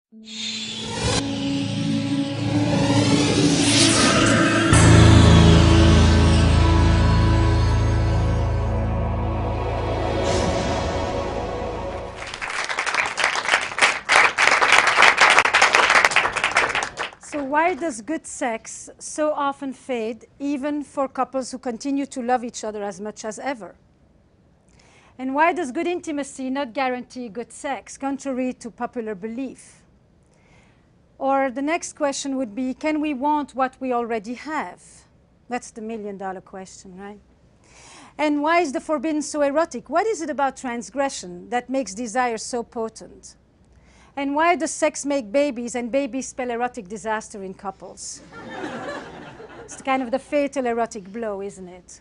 So why does good sex so often fade, even for couples who continue to love each other as much as ever? And why does good intimacy not guarantee good sex, contrary to popular belief? Or the next question would be, can we want what we already have? That's the million-dollar question, right? And why is the forbidden so erotic? What is it about transgression that makes desire so potent? And why does sex make babies and babies spell erotic disaster in couples? It's kind of the fatal erotic blow, isn't it?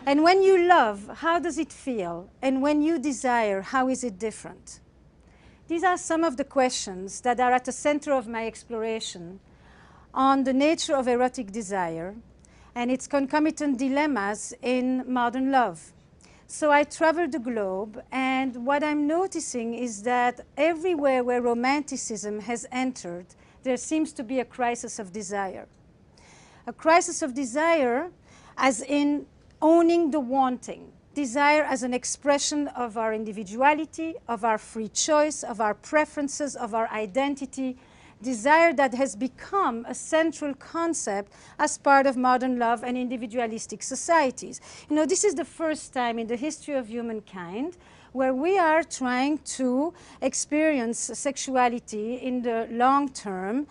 And when you love, how does it feel? And when you desire, how is it different? These are some of the questions that are at the center of my exploration on the nature of erotic desire and its concomitant dilemmas in modern love. So I traveled the globe, and what I'm noticing is that everywhere where romanticism has entered, there seems to be a crisis of desire. A crisis of desire as in owning the wanting. Desire as an expression of our individuality, of our free choice, of our preferences, of our identity. Desire that has become a central concept as part of modern love and individualistic societies. You know, this is the first time in the history of humankind where we are trying to experience sexuality in the long term,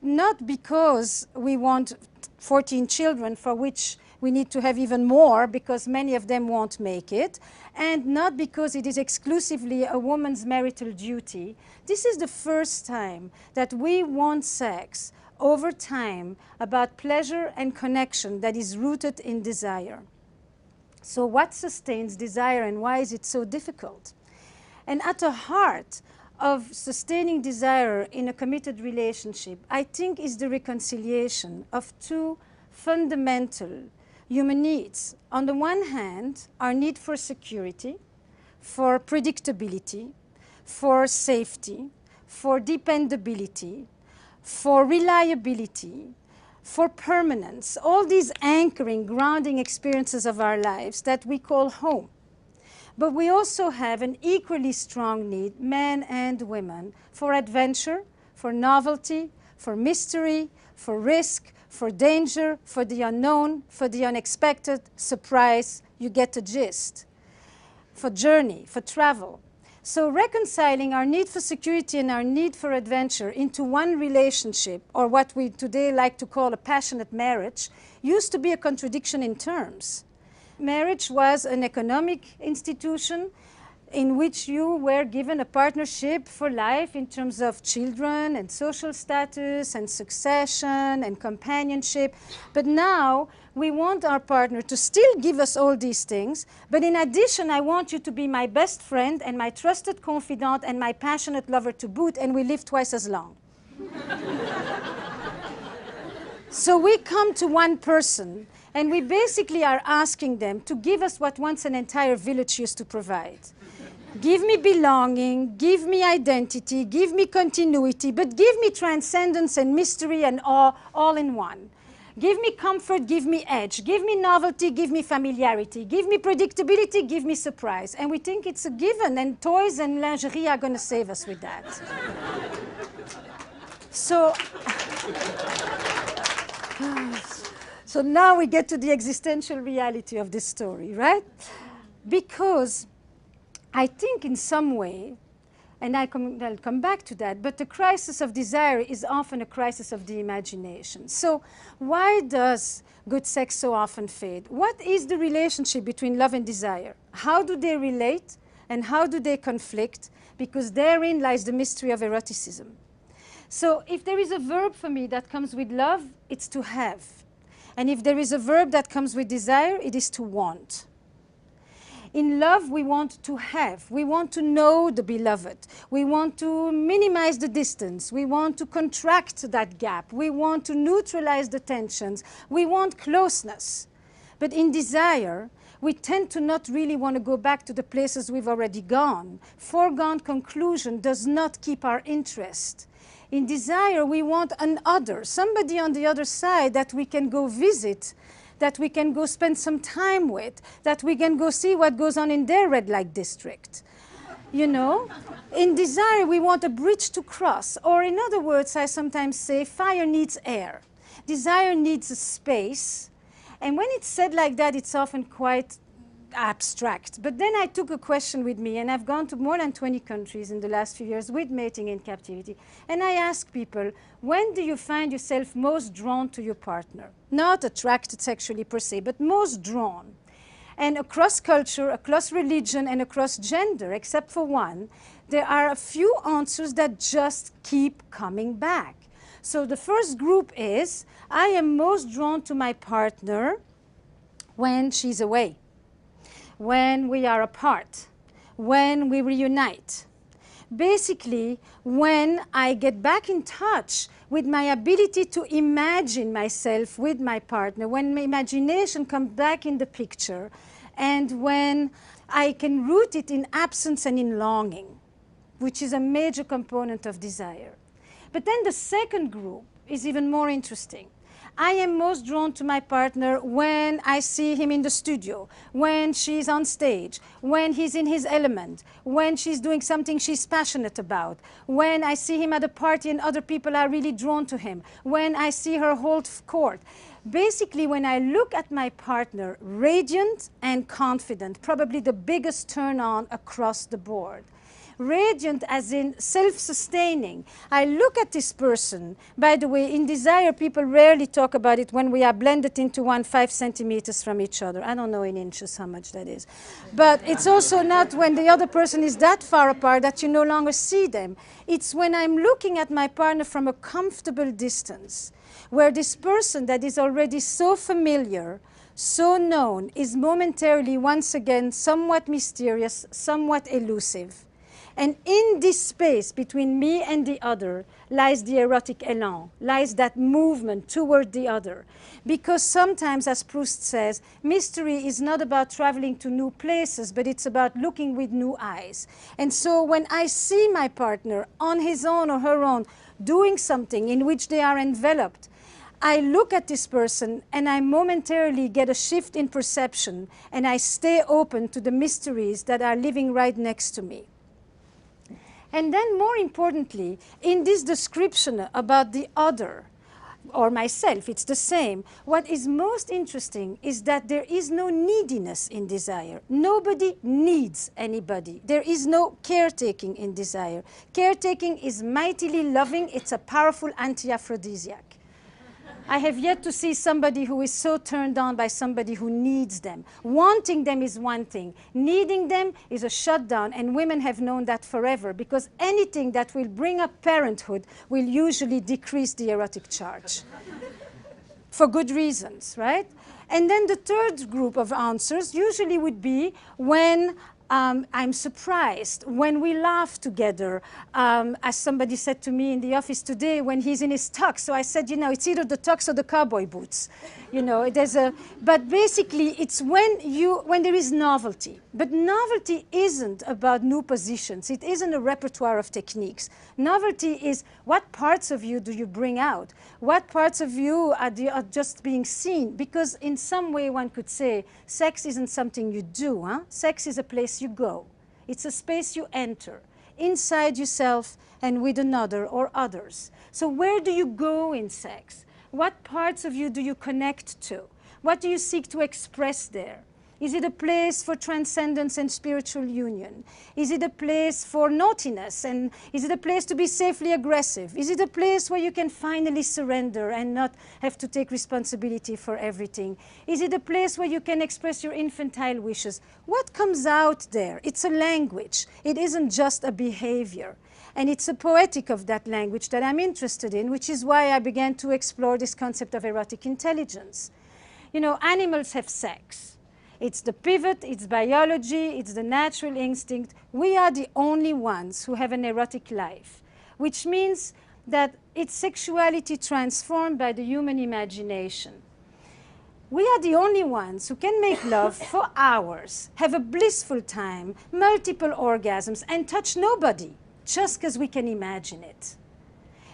not because we want 14 children for which we need to have even more because many of them won't make it, and not because it is exclusively a woman's marital duty. This is the first time that we want sex over time about pleasure and connection that is rooted in desire. So what sustains desire and why is it so difficult? And at the heart of sustaining desire in a committed relationship, I think, is the reconciliation of two fundamental human needs. On the one hand, our need for security, for predictability, for safety, for dependability, for reliability, for permanence, all these anchoring, grounding experiences of our lives that we call home. But we also have an equally strong need, men and women, for adventure, for novelty, for mystery, for risk, for danger, for the unknown, for the unexpected, surprise, you get the gist, for journey, for travel. So reconciling our need for security and our need for adventure into one relationship, or what we today like to call a passionate marriage, used to be a contradiction in terms. Marriage was an economic institution in which you were given a partnership for life in terms of children and social status and succession and companionship. But now we want our partner to still give us all these things, but in addition, I want you to be my best friend and my trusted confidant and my passionate lover to boot, and we live twice as long. So we come to one person, and we basically are asking them to give us what once an entire village used to provide. Give me belonging, give me identity, give me continuity, but give me transcendence and mystery and awe all in one. Give me comfort, give me edge, give me novelty, give me familiarity, give me predictability, give me surprise. And we think it's a given, and toys and lingerie are going to save us with that. So now we get to the existential reality of this story, right? Because I think in some way, and I'll come back to that, but the crisis of desire is often a crisis of the imagination. So why does good sex so often fade? What is the relationship between love and desire? How do they relate and how do they conflict? Because therein lies the mystery of eroticism. So if there is a verb for me that comes with love, it's to have. And if there is a verb that comes with desire, it is to want. In love, we want to have. We want to know the beloved. We want to minimize the distance. We want to contract that gap. We want to neutralize the tensions. We want closeness. But in desire, we tend to not really want to go back to the places we've already gone. Foregone conclusion does not keep our interest. In desire, we want an other, somebody on the other side that we can go visit, that we can go spend some time with, that we can go see what goes on in their red light district. You know, in desire, we want a bridge to cross. Or in other words, I sometimes say, fire needs air. Desire needs a space. And when it's said like that, it's often quite abstract. But then I took a question with me, and I've gone to more than 20 countries in the last few years with mating in captivity. And I ask people, when do you find yourself most drawn to your partner? Not attracted sexually per se, but most drawn. And across culture, across religion, and across gender, except for one, there are a few answers that just keep coming back. So the first group is, I am most drawn to my partner when she's away, when we are apart, when we reunite. Basically, when I get back in touch with my ability to imagine myself with my partner, when my imagination comes back in the picture, and when I can root it in absence and in longing, which is a major component of desire. But then the second group is even more interesting. I am most drawn to my partner when I see him in the studio, when she's on stage, when he's in his element, when she's doing something she's passionate about, when I see him at a party and other people are really drawn to him, when I see her hold court. Basically, when I look at my partner radiant and confident, probably the biggest turn on across the board. Radiant as in self-sustaining. I look at this person. By the way, in desire, people rarely talk about it when we are blended into 5 centimeters from each other. I don't know in inches how much that is. But it's also not when the other person is that far apart that you no longer see them. It's when I'm looking at my partner from a comfortable distance, where this person that is already so familiar, so known, is momentarily once again somewhat mysterious, somewhat elusive. And in this space between me and the other lies the erotic élan, lies that movement toward the other. Because sometimes, as Proust says, mystery is not about traveling to new places, but it's about looking with new eyes. And so when I see my partner on his own or her own doing something in which they are enveloped, I look at this person and I momentarily get a shift in perception, and I stay open to the mysteries that are living right next to me. And then, more importantly, in this description about the other, or myself, it's the same. What is most interesting is that there is no neediness in desire. Nobody needs anybody. There is no caretaking in desire. Caretaking is mightily loving. It's a powerful anti-aphrodisiac. I have yet to see somebody who is so turned on by somebody who needs them. Wanting them is one thing. Needing them is a shutdown, and women have known that forever, because anything that will bring up parenthood will usually decrease the erotic charge. For good reasons, right? And then the third group of answers usually would be when I'm surprised, when we laugh together, as somebody said to me in the office today, when he's in his tux. So I said, you know, it's either the tux or the cowboy boots. You know, but basically it's when there is novelty. But novelty isn't about new positions. It isn't a repertoire of techniques. Novelty is, what parts of you do you bring out? What parts of you are just being seen? Because in some way one could say, sex isn't something you do, huh? Sex is a place you go. It's a space you enter, inside yourself and with another or others. So where do you go in sex? What parts of you do you connect to? What do you seek to express there? Is it a place for transcendence and spiritual union? Is it a place for naughtiness? And is it a place to be safely aggressive? Is it a place where you can finally surrender and not have to take responsibility for everything? Is it a place where you can express your infantile wishes? What comes out there? It's a language. It isn't just a behavior. And it's a poetic of that language that I'm interested in, which is why I began to explore this concept of erotic intelligence. You know, animals have sex. It's the pivot, it's biology, it's the natural instinct. We are the only ones who have an erotic life, which means that it's sexuality transformed by the human imagination. We are the only ones who can make love for hours, have a blissful time, multiple orgasms, and touch nobody, just because we can imagine it.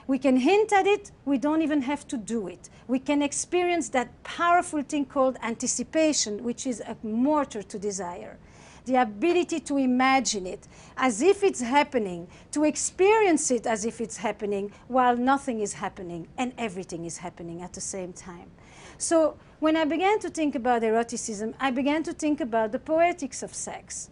We can hint at it, we don't even have to do it. We can experience that powerful thing called anticipation, which is a mortar to desire. The ability to imagine it as if it's happening, to experience it as if it's happening, while nothing is happening and everything is happening at the same time. So when I began to think about eroticism, I began to think about the poetics of sex.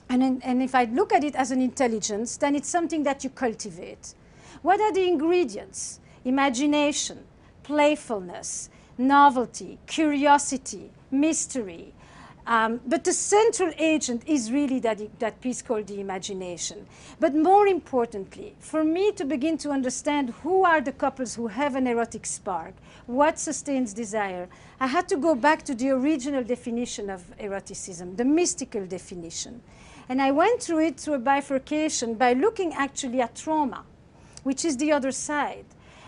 And if I look at it as an intelligence, then it's something that you cultivate. What are the ingredients? Imagination, playfulness, novelty, curiosity, mystery. But the central agent is really that piece called the imagination. But more importantly, for me to begin to understand who are the couples who have an erotic spark, what sustains desire, I had to go back to the original definition of eroticism, the mystical definition. And I went through it through a bifurcation by looking actually at trauma, which is the other side.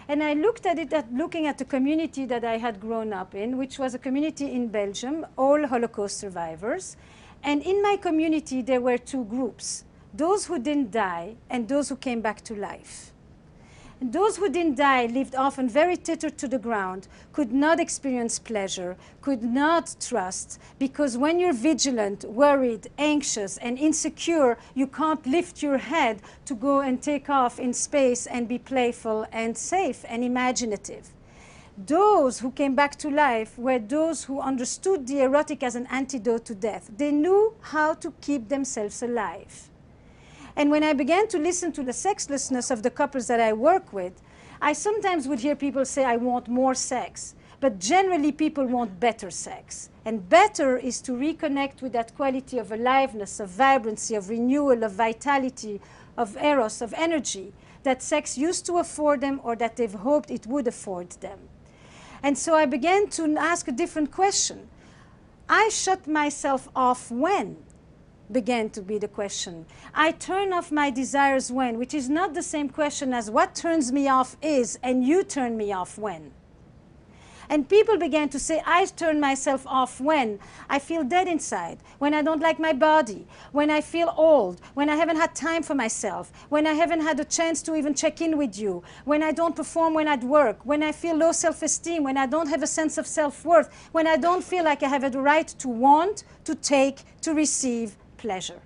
And I looked at it looking at the community that I had grown up in, which was a community in Belgium, all Holocaust survivors. And in my community, there were two groups, those who didn't die and those who came back to life. And those who didn't die lived often very tethered to the ground, could not experience pleasure, could not trust, because when you're vigilant, worried, anxious, and insecure, you can't lift your head to go and take off in space and be playful and safe and imaginative. Those who came back to life were those who understood the erotic as an antidote to death. They knew how to keep themselves alive. And when I began to listen to the sexlessness of the couples that I work with, I sometimes would hear people say, I want more sex. But generally, people want better sex. And better is to reconnect with that quality of aliveness, of vibrancy, of renewal, of vitality, of eros, of energy that sex used to afford them or that they've hoped it would afford them. And so I began to ask a different question. I shut myself off when? Began to be the question. I turn off my desires when, which is not the same question as what turns me off is, and you turn me off when. And people began to say, I turn myself off when I feel dead inside, when I don't like my body, when I feel old, when I haven't had time for myself, when I haven't had a chance to even check in with you, when I don't perform when at work, when I feel low self-esteem, when I don't have a sense of self-worth, when I don't feel like I have the right to want, to take, to receive pleasure.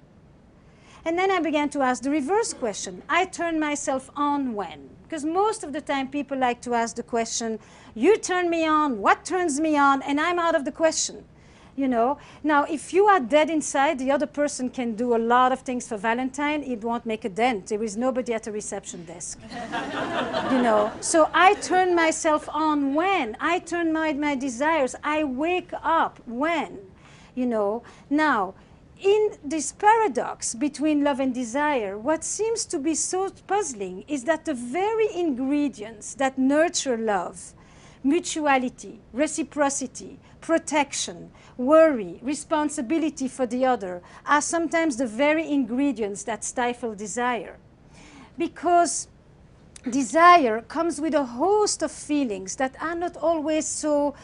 And then I began to ask the reverse question. I turn myself on when? Because most of the time people like to ask the question, you turn me on, what turns me on? And I'm out of the question. You know? Now, if you are dead inside, the other person can do a lot of things for Valentine. It won't make a dent. There is nobody at the reception desk. You know? So I turn myself on when? I turn my desires. I wake up when? You know? Now, in this paradox between love and desire, what seems to be so puzzling is that the very ingredients that nurture love, mutuality, reciprocity, protection, worry, responsibility for the other, are sometimes the very ingredients that stifle desire. Because desire comes with a host of feelings that are not always so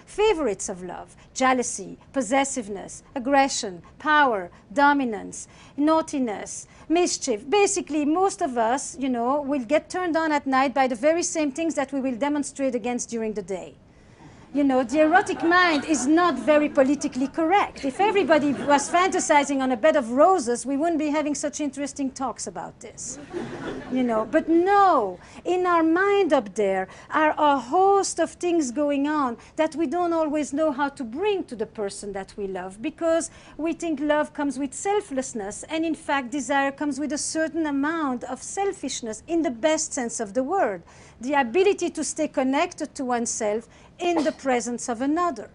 favorites of love. Jealousy, possessiveness, aggression, power, dominance, naughtiness, mischief. Basically, most of us, you know, will get turned on at night by the very same things that we will demonstrate against during the day. You know, the erotic mind is not very politically correct. If everybody was fantasizing on a bed of roses, we wouldn't be having such interesting talks about this. You know, but no, in our mind up there are a host of things going on that we don't always know how to bring to the person that we love, because we think love comes with selflessness, and in fact desire comes with a certain amount of selfishness in the best sense of the word. The ability to stay connected to oneself in the presence of another.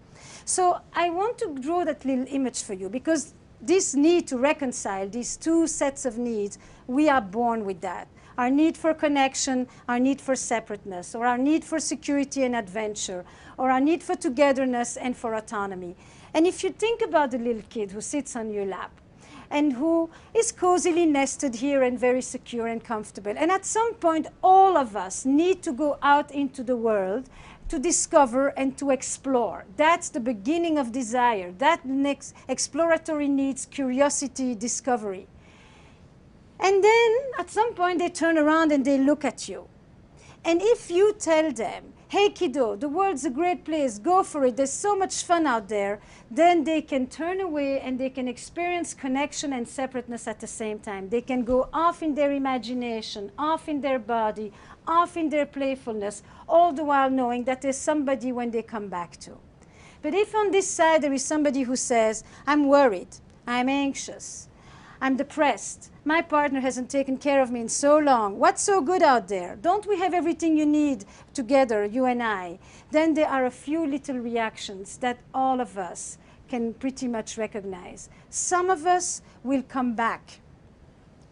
So I want to draw that little image for you, because this need to reconcile these two sets of needs, we are born with that. Our need for connection, our need for separateness, or our need for security and adventure, or our need for togetherness and for autonomy. And if you think about the little kid who sits on your lap, and who is cozily nested here and very secure and comfortable. And at some point, all of us need to go out into the world to discover and to explore. That's the beginning of desire. That next exploratory needs curiosity, discovery. And then, at some point, they turn around and they look at you. And if you tell them, hey kiddo, the world's a great place, go for it, there's so much fun out there, then they can turn away and they can experience connection and separateness at the same time. They can go off in their imagination, off in their body, off in their playfulness, all the while knowing that there's somebody when they come back to. But if on this side there is somebody who says, I'm worried, I'm anxious, I'm depressed, my partner hasn't taken care of me in so long, what's so good out there? Don't we have everything you need together, you and I? Then there are a few little reactions that all of us can pretty much recognize. Some of us will come back,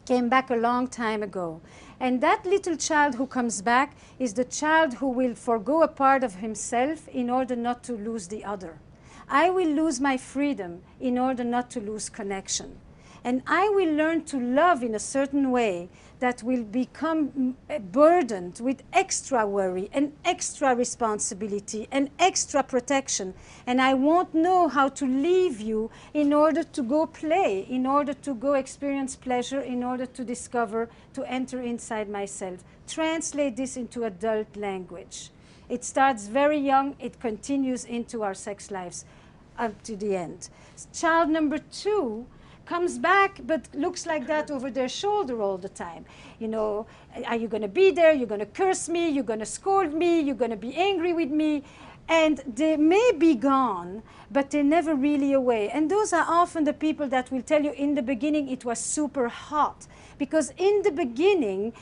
came back a long time ago. And that little child who comes back is the child who will forgo a part of himself in order not to lose the other. I will lose my freedom in order not to lose connection. And I will learn to love in a certain way that will become burdened with extra worry and extra responsibility and extra protection. And I won't know how to leave you in order to go play, in order to go experience pleasure, in order to discover, to enter inside myself. Translate this into adult language. It starts very young, it continues into our sex lives up to the end. Child number 2 comes back, but looks like that over their shoulder all the time. You know, are you going to be there? You're going to curse me. You're going to scold me. You're going to be angry with me. And they may be gone, but they're never really away. And those are often the people that will tell you in the beginning it was super hot. Because in the beginning,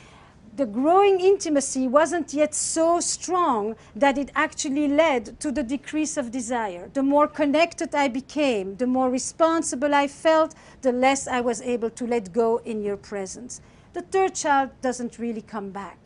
the growing intimacy wasn't yet so strong that it actually led to the decrease of desire. The more connected I became, the more responsible I felt, the less I was able to let go in your presence. The third child doesn't really come back.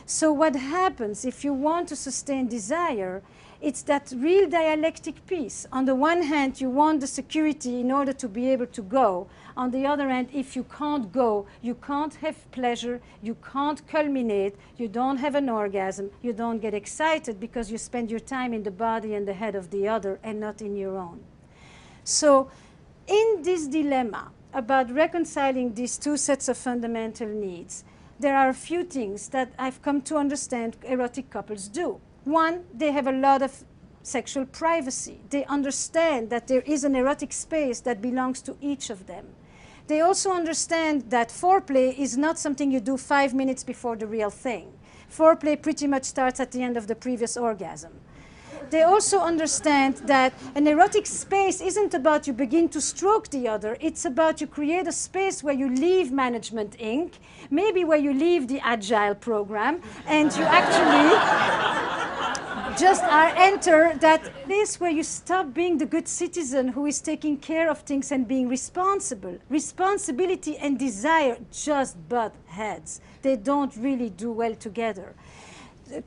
So what happens if you want to sustain desire, it's that real dialectic piece. On the one hand, you want the security in order to be able to go. On the other hand, if you can't go, you can't have pleasure, you can't culminate, you don't have an orgasm, you don't get excited because you spend your time in the body and the head of the other and not in your own. So in this dilemma about reconciling these two sets of fundamental needs, there are a few things that I've come to understand erotic couples do. One, they have a lot of sexual privacy. They understand that there is an erotic space that belongs to each of them. They also understand that foreplay is not something you do 5 minutes before the real thing. Foreplay pretty much starts at the end of the previous orgasm. They also understand that an erotic space isn't about you begin to stroke the other. It's about you create a space where you leave Management Inc., maybe where you leave the Agile program, and you actually just enter that place where you stop being the good citizen who is taking care of things and being responsible. Responsibility and desire just butt heads. They don't really do well together.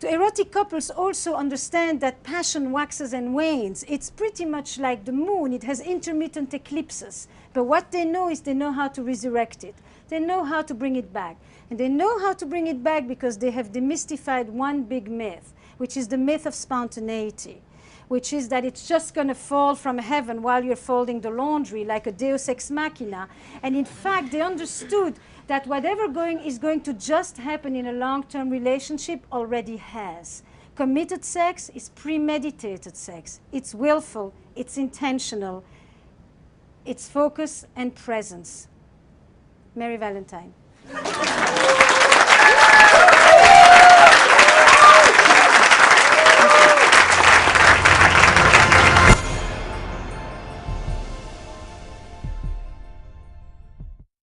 Erotic couples also understand that passion waxes and wanes. It's pretty much like the moon. It has intermittent eclipses. But what they know is they know how to resurrect it. They know how to bring it back. And they know how to bring it back because they have demystified one big myth, which is the myth of spontaneity, which is that it's just going to fall from heaven while you're folding the laundry like a deus ex machina. And in fact, they understood that whatever is going to just happen in a long-term relationship already has. Committed sex is premeditated sex. It's willful, it's intentional, it's focus and presence. Merry Valentine.